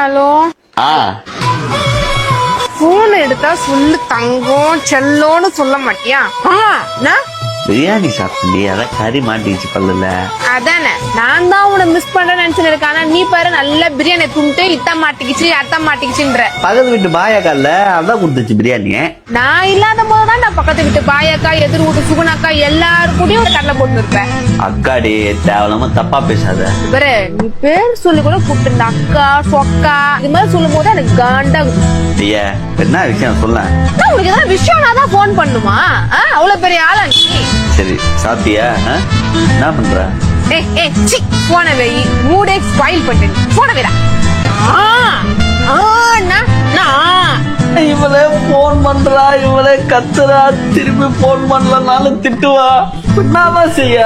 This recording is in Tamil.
ஹலோ. போன் எடுத்தா சொல்லு தங்கம் செல்லோன்னு சொல்ல மாட்டியா? பிரியாணி சாப்பிட்டு அதான் கறி மாட்டிச்சு பல்லுல. அதானே நான் தான் உன்னை மிஸ் பண்றேன்னு நினைச்சு இருக்கேன். ஆனா நீ பாரு நல்ல பிரியாணி துண்டு இத்த மாட்டிக்கிச்சு அத்த மாட்டிக்கிச்சுன்ற. பக்கத்து வீட்டு பாயாக்கால அதான் கொடுத்துச்சு பிரியாணி. நான் இல்லாத போதுதான் நான் பக்கத்து வீட்டு பாயாக்கா எதிர் வீட்டு சுகுணாக்கா எல்லாரும் கூடயும் கடலை போட்டு இருப்பேன். அக்காடி தேவலாம தப்பா பேசாத. பாரு நீ பேர் சொல்லி கூட கூப்பிட்டு அக்கா சொக்கா இது மாதிரி சொல்லும் போது எனக்கு காண்டா. ஐயா என்ன விஷயம் சொல்ல. உனக்கு ஏதாவது விஷயம் நான் தான் போன் பண்ணுமா? அவ்வளவு பெரிய ஆளா நீ? சரி சாப்பிட்டியா? என்ன பண்ற? போன வை மூடே ஸ்பாயில் பண்ணிட்டு போன வைடா. இவளே போன் பண்றா, இவளே கத்துறா, திருப்பி போன் பண்ணலனாலும் திட்டுவா. என்னதான் செய்ய?